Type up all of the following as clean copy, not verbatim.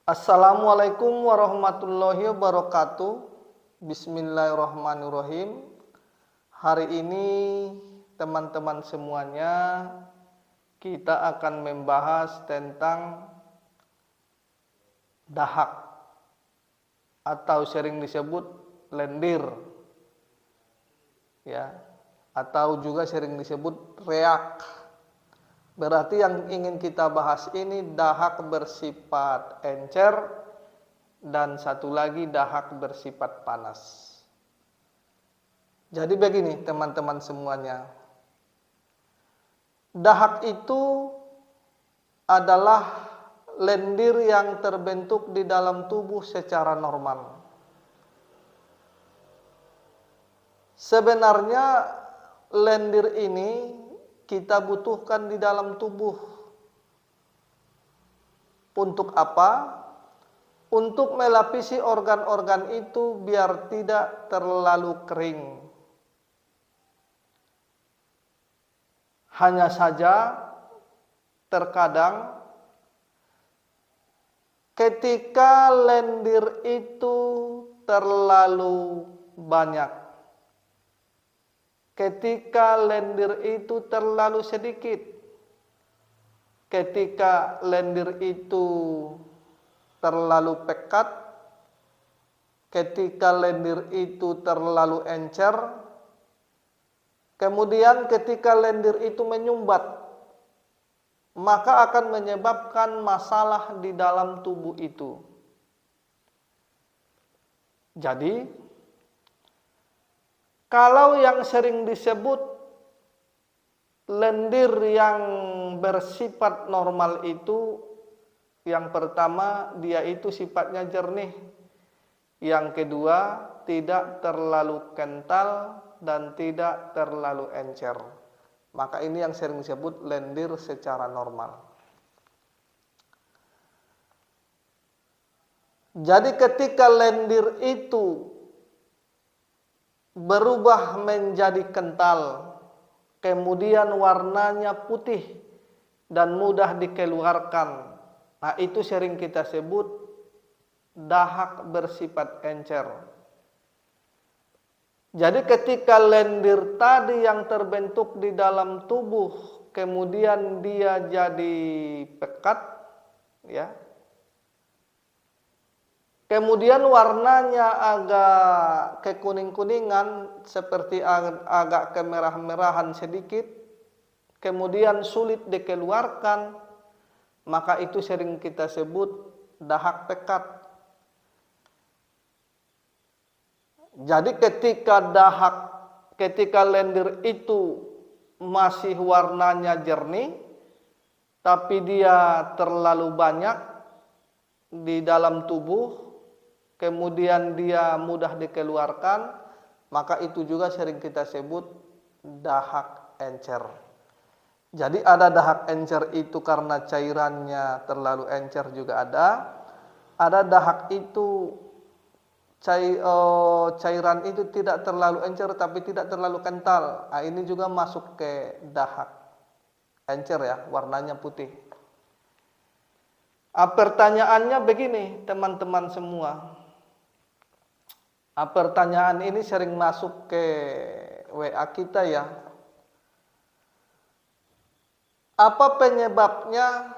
Assalamualaikum warahmatullahi wabarakatuh. Bismillahirrahmanirrahim. Hari ini teman-teman semuanya kita akan membahas tentang dahak atau sering disebut lendir, ya, atau juga sering disebut reak. Berarti yang ingin kita bahas ini dahak bersifat encer dan satu lagi dahak bersifat panas. Jadi begini teman-teman semuanya. Dahak itu adalah lendir yang terbentuk di dalam tubuh secara normal. Sebenarnya lendir ini kita butuhkan di dalam tubuh. Untuk apa? Untuk melapisi organ-organ itu biar tidak terlalu kering. Hanya saja terkadang ketika lendir itu terlalu banyak, ketika lendir itu terlalu sedikit, ketika lendir itu terlalu pekat, ketika lendir itu terlalu encer, kemudian ketika lendir itu menyumbat, maka akan menyebabkan masalah di dalam tubuh itu. Jadi, kalau yang sering disebut lendir yang bersifat normal itu, yang pertama dia itu sifatnya jernih, yang kedua tidak terlalu kental dan tidak terlalu encer. Maka ini yang sering disebut lendir secara normal. Jadi ketika lendir itu berubah menjadi kental, kemudian warnanya putih dan mudah dikeluarkan, nah itu sering kita sebut dahak bersifat encer. Jadi ketika lendir tadi yang terbentuk di dalam tubuh kemudian dia jadi pekat, ya, kemudian warnanya agak kekuning-kuningan, seperti agak kemerah-merahan sedikit, kemudian sulit dikeluarkan, maka itu sering kita sebut dahak pekat. Jadi ketika lendir itu masih warnanya jernih, tapi dia terlalu banyak di dalam tubuh, kemudian dia mudah dikeluarkan, maka itu juga sering kita sebut dahak encer. Jadi ada dahak encer itu karena cairannya terlalu encer juga ada dahak itu cairan itu tidak terlalu encer tapi tidak terlalu kental. Nah, ini juga masuk ke dahak encer, ya, warnanya putih. Pertanyaannya begini teman-teman semua. Pertanyaan ini sering masuk ke WA kita, ya. Apa penyebabnya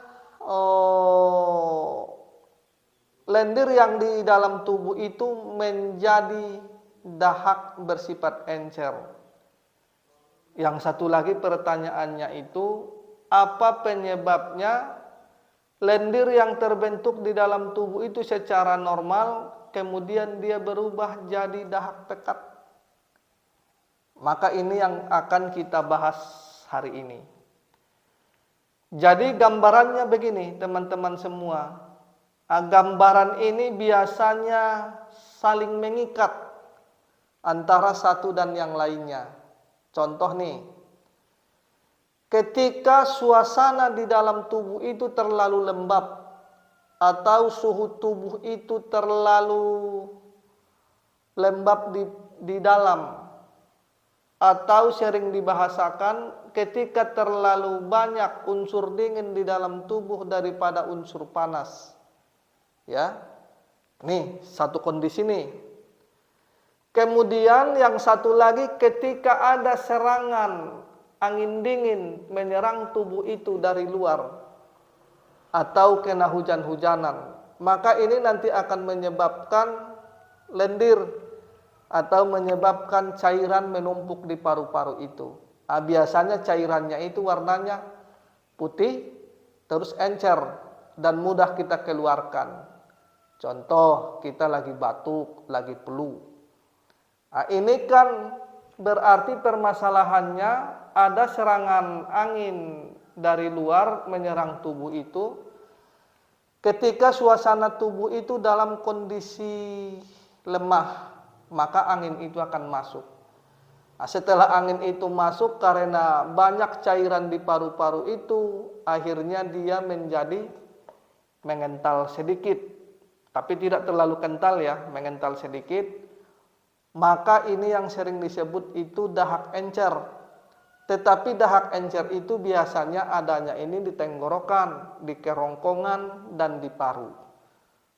lendir yang di dalam tubuh itu menjadi dahak bersifat encer? Yang satu lagi pertanyaannya itu, apa penyebabnya lendir yang terbentuk di dalam tubuh itu secara normal kemudian dia berubah jadi dahak pekat? Maka ini yang akan kita bahas hari ini. Jadi gambarannya begini teman-teman semua. Gambaran ini biasanya saling mengikat antara satu dan yang lainnya. Contoh nih, ketika suasana di dalam tubuh itu terlalu lembab atau suhu tubuh itu terlalu lembab di dalam, atau sering dibahasakan ketika terlalu banyak unsur dingin di dalam tubuh daripada unsur panas, Ya. Nih, satu kondisi nih. Kemudian yang satu lagi ketika ada serangan angin dingin menyerang tubuh itu dari luar atau kena hujan-hujanan, maka ini nanti akan menyebabkan lendir atau menyebabkan cairan menumpuk di paru-paru itu. Biasanya cairannya itu warnanya putih, terus encer dan mudah kita keluarkan. Contoh, kita lagi batuk, lagi flu. Ini kan berarti permasalahannya ada serangan angin dari luar menyerang tubuh itu. Ketika suasana tubuh itu dalam kondisi lemah, maka angin itu akan masuk. Setelah angin itu masuk, karena banyak cairan di paru-paru itu, akhirnya dia menjadi mengental sedikit. Tapi tidak terlalu kental ya, mengental sedikit. Maka ini yang sering disebut itu dahak encer. Tetapi dahak encer itu biasanya adanya ini di tenggorokan, di kerongkongan, dan di paru.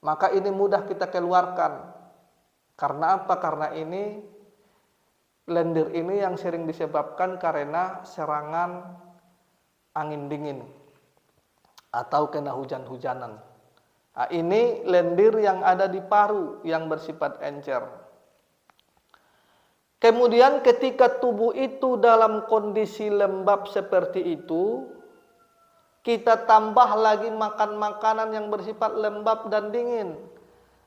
Maka ini mudah kita keluarkan. Karena apa? Karena ini lendir ini yang sering disebabkan karena serangan angin dingin atau kena hujan-hujanan. Ini lendir yang ada di paru yang bersifat encer. Kemudian ketika tubuh itu dalam kondisi lembab seperti itu, kita tambah lagi makan makanan yang bersifat lembab dan dingin.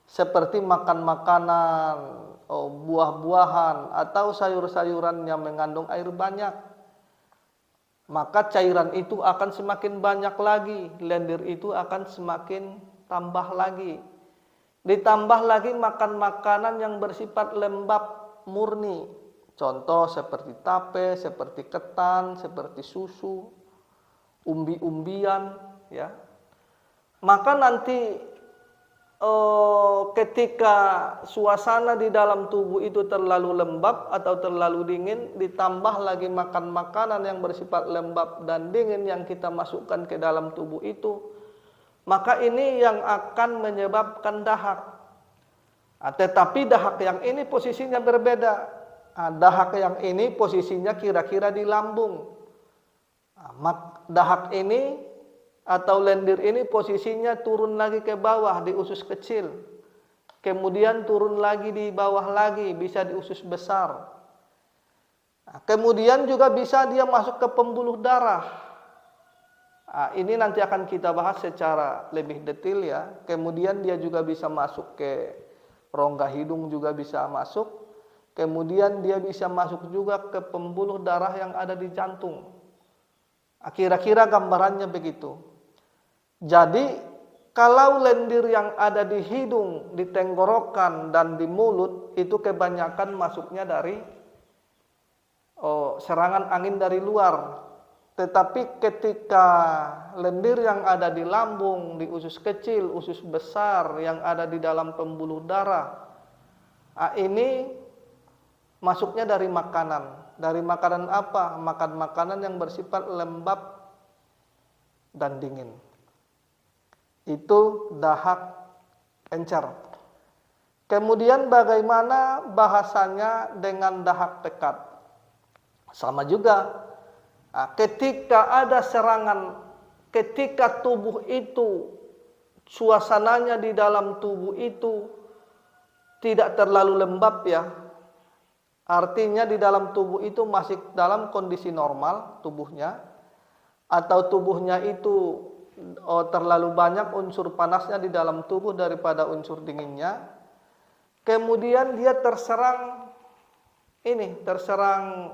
Seperti makan makanan, buah-buahan atau sayur-sayuran yang mengandung air banyak. Maka cairan itu akan semakin banyak lagi, lendir itu akan semakin tambah lagi. Ditambah lagi makan makanan yang bersifat lembab murni, contoh seperti tape, seperti ketan, seperti susu, umbi-umbian, ya. Maka nanti ketika suasana di dalam tubuh itu terlalu lembab atau terlalu dingin, ditambah lagi makan makanan yang bersifat lembab dan dingin yang kita masukkan ke dalam tubuh itu, maka ini yang akan menyebabkan dahak. Tetapi dahak yang ini posisinya berbeda. Dahak yang ini posisinya kira-kira di lambung. Dahak ini atau lendir ini posisinya turun lagi ke bawah di usus kecil. Kemudian turun lagi di bawah lagi, bisa di usus besar. Kemudian juga bisa dia masuk ke pembuluh darah. Ini nanti akan kita bahas secara lebih detail ya. Kemudian dia juga bisa masuk ke rongga hidung, juga bisa masuk. Kemudian dia bisa masuk juga ke pembuluh darah yang ada di jantung. Kira-kira gambarannya begitu. Jadi kalau lendir yang ada di hidung, di tenggorokan, dan di mulut itu kebanyakan masuknya dari serangan angin dari luar. Tetapi ketika lendir yang ada di lambung, di usus kecil, usus besar, yang ada di dalam pembuluh darah, ini masuknya dari makanan. Dari makanan apa? Makan makanan yang bersifat lembab dan dingin. Itu dahak encer. Kemudian bagaimana bahasanya dengan dahak pekat? Sama juga. Ketika ada serangan, ketika tubuh itu, suasananya di dalam tubuh itu tidak terlalu lembab ya. Artinya di dalam tubuh itu masih dalam kondisi normal tubuhnya. Atau tubuhnya itu terlalu banyak unsur panasnya di dalam tubuh daripada unsur dinginnya. Kemudian dia terserang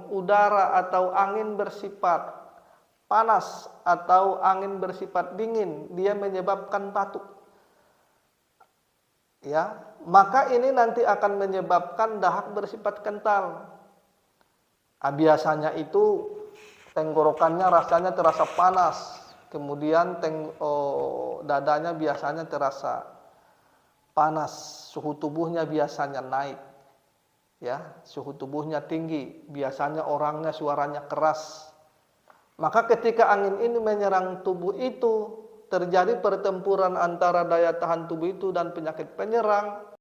udara atau angin bersifat panas atau angin bersifat dingin, dia menyebabkan batuk. Ya, maka ini nanti akan menyebabkan dahak bersifat kental. Biasanya itu tenggorokannya rasanya terasa panas, kemudian dadanya biasanya terasa panas, suhu tubuhnya biasanya naik. Ya, suhu tubuhnya tinggi, biasanya orangnya suaranya keras. Maka ketika angin ini menyerang tubuh itu, terjadi pertempuran antara daya tahan tubuh itu dan penyakit penyerang.